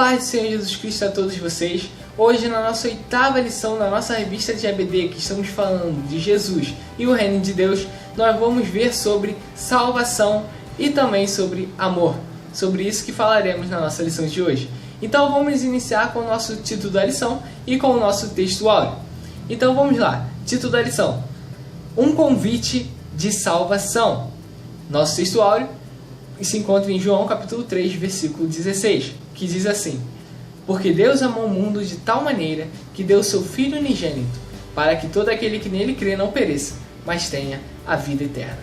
paz do Senhor Jesus Cristo a todos vocês. Hoje, na nossa 8ª lição da nossa revista de EBD, que estamos falando de Jesus e o Reino de Deus, nós vamos ver sobre salvação e também sobre amor. Sobre isso que falaremos na nossa lição de hoje. Então vamos iniciar com o nosso título da lição e com o nosso texto áureo. Então vamos lá, título da lição: um convite de salvação. Nosso texto áureo se encontra em João capítulo 3, versículo 16, que diz assim: porque Deus amou o mundo de tal maneira que deu seu Filho unigênito, para que todo aquele que nele crê não pereça, mas tenha a vida eterna.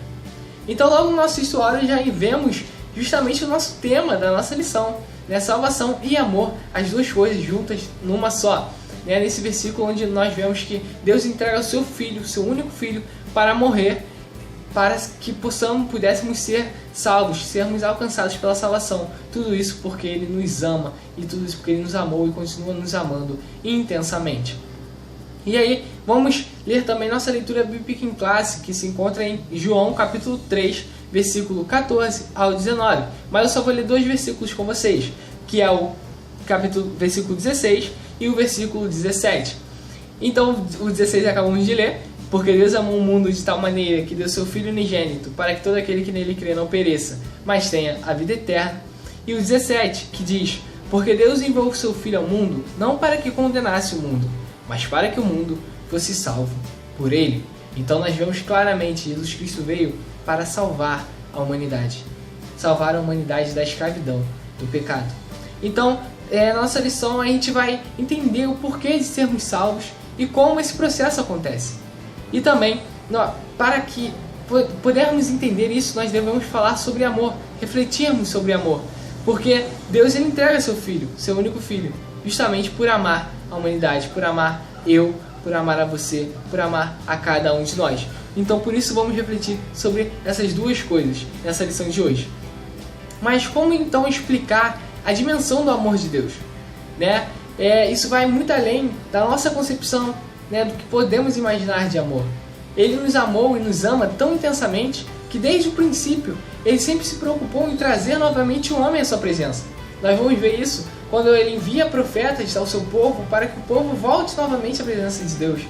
Então logo no nosso texto áureo já vemos justamente o nosso tema da nossa lição, né? Salvação e amor, as duas coisas juntas numa só. Nesse versículo onde nós vemos que Deus entrega o seu Filho, o seu único Filho, para morrer, para que pudéssemos ser salvos, sermos alcançados pela salvação. Tudo isso porque Ele nos ama, e tudo isso porque Ele nos amou e continua nos amando intensamente. E aí, vamos ler também nossa leitura bíblica em classe, que se encontra em João capítulo 3, versículo 14 ao 19. Mas eu só vou ler 2 versículos com vocês, que é o versículo 16 e o versículo 17. Então, o 16 acabamos de ler: porque Deus amou o mundo de tal maneira que deu seu Filho unigênito, para que todo aquele que nele crê não pereça, mas tenha a vida eterna. E o 17, que diz: porque Deus enviou o seu Filho ao mundo, não para que condenasse o mundo, mas para que o mundo fosse salvo por ele. Então nós vemos claramente que Jesus Cristo veio para salvar a humanidade. Salvar a humanidade da escravidão, do pecado. Então, na nossa lição a gente vai entender o porquê de sermos salvos e como esse processo acontece. E também, para que pudermos entender isso, nós devemos falar sobre amor, refletirmos sobre amor. Porque Deus ele entrega seu Filho, seu único Filho, justamente por amar a humanidade, por amar eu, por amar a você, por amar a cada um de nós. Então por isso vamos refletir sobre essas duas coisas nessa lição de hoje. Mas como então explicar a dimensão do amor de Deus? Isso vai muito além da nossa concepção, do que podemos imaginar de amor. Ele nos amou e nos ama tão intensamente que desde o princípio ele sempre se preocupou em trazer novamente o homem à sua presença. Nós vamos ver isso quando ele envia profetas ao seu povo para que o povo volte novamente à presença de Deus.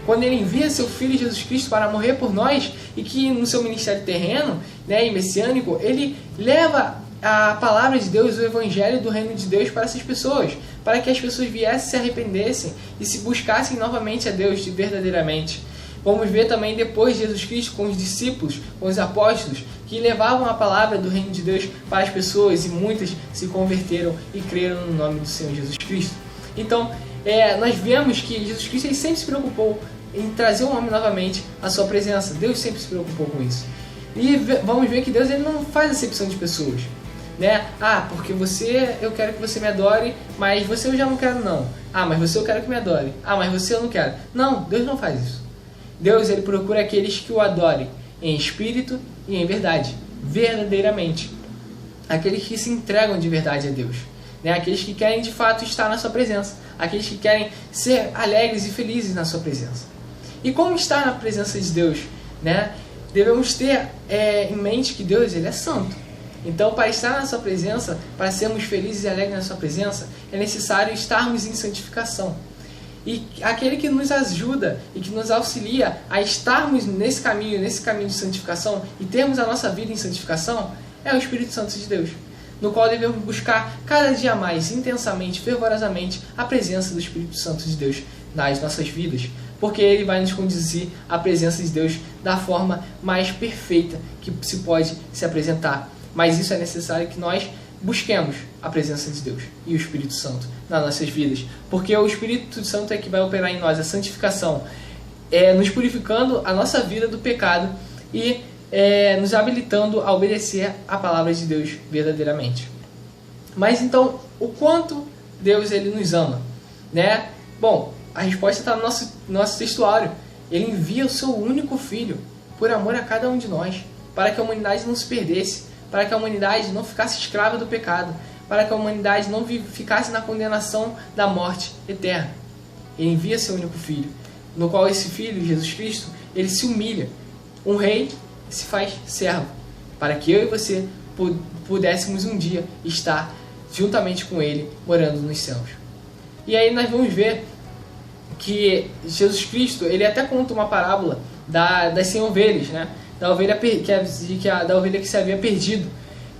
Quando ele envia seu Filho Jesus Cristo para morrer por nós e que no seu ministério terreno e messiânico ele leva a palavra de Deus, o evangelho do reino de Deus para essas pessoas, para que as pessoas viessem, se arrependessem e se buscassem novamente a Deus verdadeiramente. Vamos ver também depois Jesus Cristo com os discípulos, com os apóstolos, que levavam a palavra do reino de Deus para as pessoas e muitas se converteram e creram no nome do Senhor Jesus Cristo. Então, nós vemos que Jesus Cristo ele sempre se preocupou em trazer o homem novamente à sua presença. Deus sempre se preocupou com isso. E vamos ver que Deus ele não faz acepção de pessoas. Porque você, eu quero que você me adore, mas você eu já não quero não. Mas você eu quero que me adore. Mas você eu não quero. Não, Deus não faz isso. Deus ele procura aqueles que o adorem em espírito e em verdade, verdadeiramente. Aqueles que se entregam de verdade a Deus. Aqueles que querem de fato estar na sua presença. Aqueles que querem ser alegres e felizes na sua presença. E como estar na presença de Deus? Devemos ter em mente que Deus ele é santo. Então, para estar na sua presença, para sermos felizes e alegres na sua presença, é necessário estarmos em santificação. E aquele que nos ajuda e que nos auxilia a estarmos nesse caminho de santificação e termos a nossa vida em santificação, é o Espírito Santo de Deus, no qual devemos buscar cada dia mais, intensamente, fervorosamente, a presença do Espírito Santo de Deus nas nossas vidas, porque ele vai nos conduzir à presença de Deus da forma mais perfeita que se pode se apresentar. Mas isso é necessário que nós busquemos a presença de Deus e o Espírito Santo nas nossas vidas. Porque o Espírito Santo é que vai operar em nós a santificação, nos purificando a nossa vida do pecado e nos habilitando a obedecer a palavra de Deus verdadeiramente. Mas então, o quanto Deus ele nos ama? Bom, a resposta está no nosso textuário. Ele envia o seu único Filho por amor a cada um de nós, para que a humanidade não se perdesse, para que a humanidade não ficasse escrava do pecado, para que a humanidade não ficasse na condenação da morte eterna. Ele envia seu único Filho, no qual esse Filho, Jesus Cristo, ele se humilha. Um rei se faz servo, para que eu e você pudéssemos um dia estar juntamente com Ele, morando nos céus. E aí nós vamos ver que Jesus Cristo, ele até conta uma parábola das 100 ovelhas, né? Da ovelha que se havia perdido,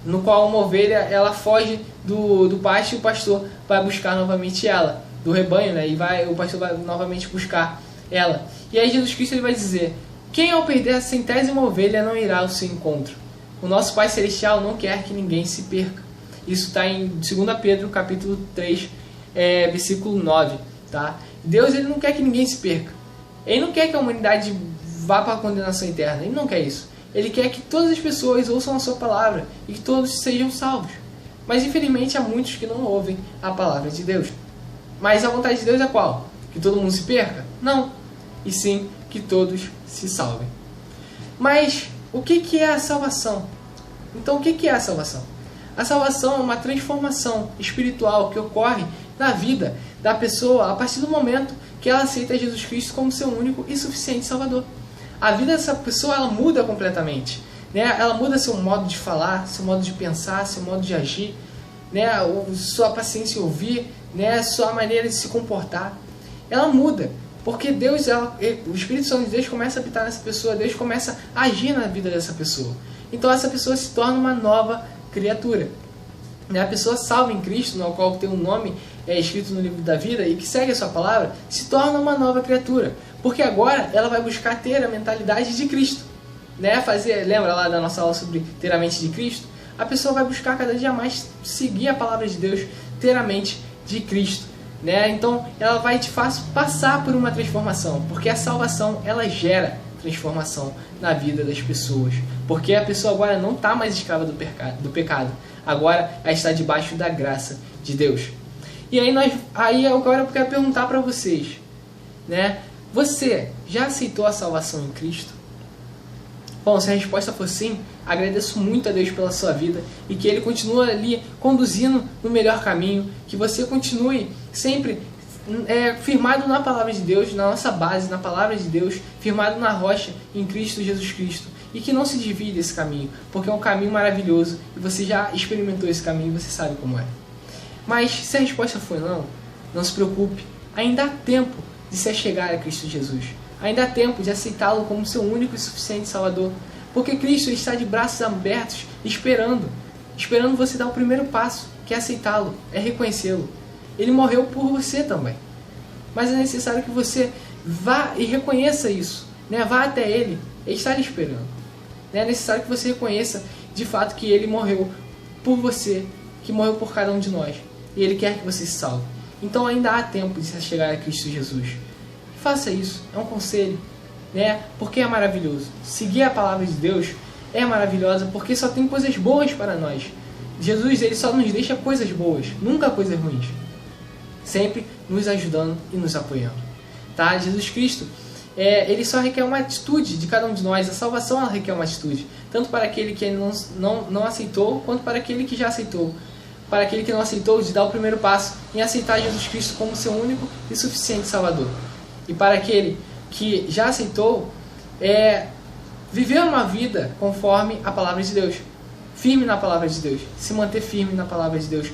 no qual uma ovelha ela foge do pasto e o pastor vai buscar novamente ela, do rebanho, né? O pastor vai novamente buscar ela. E aí Jesus Cristo ele vai dizer: quem ao perder a 100ª ovelha não irá ao seu encontro? O nosso Pai Celestial não quer que ninguém se perca. Isso está em 2 Pedro capítulo 3, versículo 9. Tá? Deus ele não quer que ninguém se perca. Ele não quer que a humanidade vá para a condenação eterna. Ele não quer isso. Ele quer que todas as pessoas ouçam a sua palavra e que todos sejam salvos. Mas infelizmente há muitos que não ouvem a palavra de Deus. Mas a vontade de Deus é qual? Que todo mundo se perca? Não. E sim que todos se salvem. Mas o que é a salvação? Então o que é a salvação? A salvação é uma transformação espiritual que ocorre na vida da pessoa a partir do momento que ela aceita Jesus Cristo como seu único e suficiente Salvador. A vida dessa pessoa ela muda completamente, né? Ela muda seu modo de falar, seu modo de pensar, seu modo de agir, né? Sua paciência em ouvir, né? Sua maneira de se comportar. Ela muda, porque Deus, o Espírito Santo de Deus começa a habitar nessa pessoa, Deus começa a agir na vida dessa pessoa. Então essa pessoa se torna uma nova criatura. A pessoa salva em Cristo, no qual tem um nome escrito no livro da vida e que segue a sua palavra, se torna uma nova criatura. Porque agora ela vai buscar ter a mentalidade de Cristo. Né? Lembra lá da nossa aula sobre ter a mente de Cristo? A pessoa vai buscar cada dia mais seguir a palavra de Deus, ter a mente de Cristo. Né? Então ela vai de fato passar por uma transformação. Porque a salvação ela gera transformação na vida das pessoas. Porque a pessoa agora não está mais escrava do pecado. Agora ela está debaixo da graça de Deus. E aí agora eu quero perguntar para vocês, né? Você já aceitou a salvação em Cristo? Bom, se a resposta for sim, agradeço muito a Deus pela sua vida e que Ele continue ali conduzindo no melhor caminho, que você continue sempre firmado na palavra de Deus, na nossa base, na palavra de Deus, firmado na rocha em Cristo Jesus Cristo. E que não se divide esse caminho, porque é um caminho maravilhoso e você já experimentou esse caminho e você sabe como é. Mas se a resposta for não, não se preocupe, ainda há tempo de se achegar a Cristo Jesus. Ainda há tempo de aceitá-lo como seu único e suficiente Salvador, porque Cristo está de braços abertos esperando você dar o primeiro passo, que é aceitá-lo, é reconhecê-lo. Ele morreu por você também. Mas é necessário que você vá e reconheça isso, né? Vá até Ele está lhe esperando. É necessário que você reconheça de fato que Ele morreu por você, que morreu por cada um de nós. E Ele quer que você se salve. Então ainda há tempo de se chegar a Cristo Jesus. Faça isso, é um conselho, né? Porque é maravilhoso. Seguir a palavra de Deus é maravilhosa porque só tem coisas boas para nós. Jesus ele só nos deixa coisas boas, nunca coisas ruins. Sempre nos ajudando e nos apoiando. Tá? Jesus Cristo ele só requer uma atitude de cada um de nós. A salvação ela requer uma atitude, tanto para aquele que não aceitou, quanto para aquele que já aceitou. Para aquele que não aceitou, de dar o primeiro passo em aceitar Jesus Cristo como seu único e suficiente Salvador. E para aquele que já aceitou, viver uma vida conforme a palavra de Deus, firme na palavra de Deus, se manter firme na palavra de Deus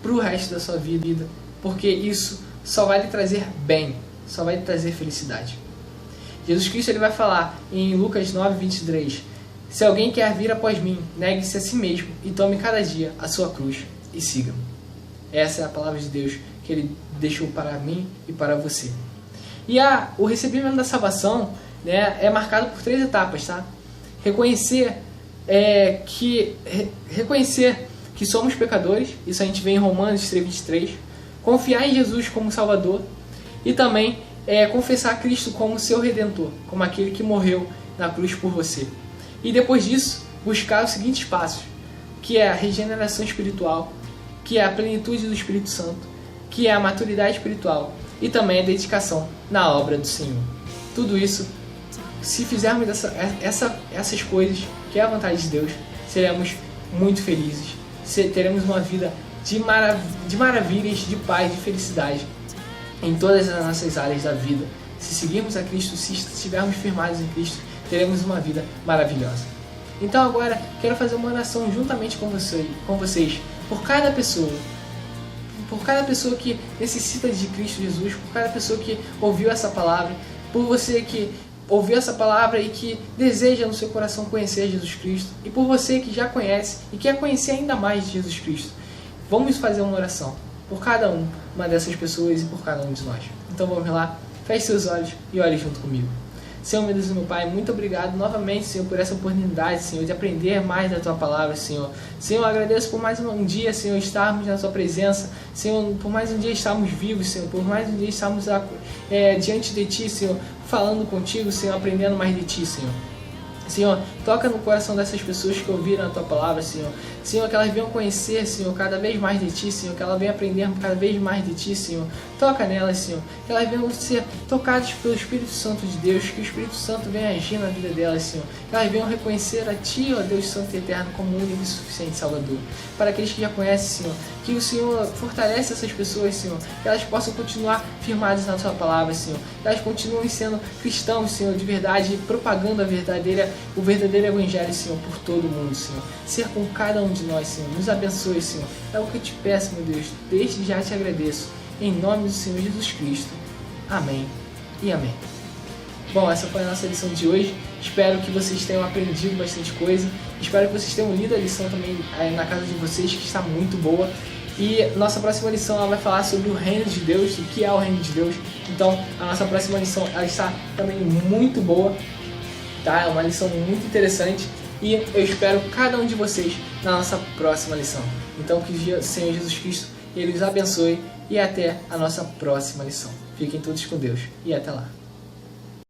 para o resto da sua vida, porque isso só vai lhe trazer bem, só vai lhe trazer felicidade. Jesus Cristo ele vai falar em Lucas 9:23: se alguém quer vir após mim, negue-se a si mesmo e tome cada dia a sua cruz e siga-me. Essa é a palavra de Deus que Ele deixou para mim e para você. E o recebimento da salvação, né, é marcado por 3 etapas, tá? Reconhecer que somos pecadores, isso a gente vê em Romanos 3:23. Confiar em Jesus como Salvador e também confessar Cristo como seu Redentor, como aquele que morreu na cruz por você. E depois disso, buscar os seguintes passos, que é a regeneração espiritual, que é a plenitude do Espírito Santo, que é a maturidade espiritual e também a dedicação na obra do Senhor. Tudo isso, se fizermos essas coisas, que é a vontade de Deus, seremos muito felizes, teremos uma vida de maravilhas, de paz, de felicidade em todas as nossas áreas da vida. Se seguirmos a Cristo, se estivermos firmados em Cristo, teremos uma vida maravilhosa. Então agora quero fazer uma oração juntamente com vocês, por cada pessoa por cada pessoa que necessita de Cristo Jesus, por cada pessoa que ouviu essa palavra, por você que ouviu essa palavra e que deseja no seu coração conhecer Jesus Cristo, e por você que já conhece e quer conhecer ainda mais de Jesus Cristo. Vamos fazer uma oração por cada uma dessas pessoas e por cada um de nós. Então vamos lá, feche seus olhos e ore junto comigo. Senhor, meu Deus e meu Pai, muito obrigado novamente, Senhor, por essa oportunidade, Senhor, de aprender mais da Tua Palavra, Senhor. Senhor, agradeço por mais um dia, Senhor, estarmos na Tua presença, Senhor, por mais um dia estarmos vivos, Senhor, por mais um dia estarmos diante de Ti, Senhor, falando contigo, Senhor, aprendendo mais de Ti, Senhor. Senhor, toca no coração dessas pessoas que ouviram a Tua Palavra, Senhor. Senhor, que elas venham conhecer, Senhor, cada vez mais de Ti, Senhor. Que elas venham aprender cada vez mais de Ti, Senhor. Toca nelas, Senhor. Que elas venham ser tocadas pelo Espírito Santo de Deus. Que o Espírito Santo venha agir na vida delas, Senhor. Que elas venham reconhecer a Ti, ó Deus Santo e Eterno, como único e suficiente Salvador. Para aqueles que já conhecem, Senhor, que o Senhor fortalece essas pessoas, Senhor. Que elas possam continuar firmadas na Tua Palavra, Senhor. Que elas continuem sendo cristãos, Senhor, de verdade, propagando o verdadeiro Evangelho, Senhor, por todo mundo, Senhor. Ser com cada um de nós, Senhor. Nos abençoe, Senhor. É o que eu te peço, meu Deus. Desde já te agradeço. Em nome do Senhor Jesus Cristo. Amém e amém. Bom, essa foi a nossa lição de hoje. Espero que vocês tenham aprendido bastante coisa. Espero que vocês tenham lido a lição também na casa de vocês, que está muito boa. E nossa próxima lição ela vai falar sobre o reino de Deus, o que é o reino de Deus. Então, a nossa próxima lição ela está também muito boa. Tá? É uma lição muito interessante e eu espero cada um de vocês na nossa próxima lição. Então que o Senhor Jesus Cristo Ele os abençoe e até a nossa próxima lição. Fiquem todos com Deus e até lá.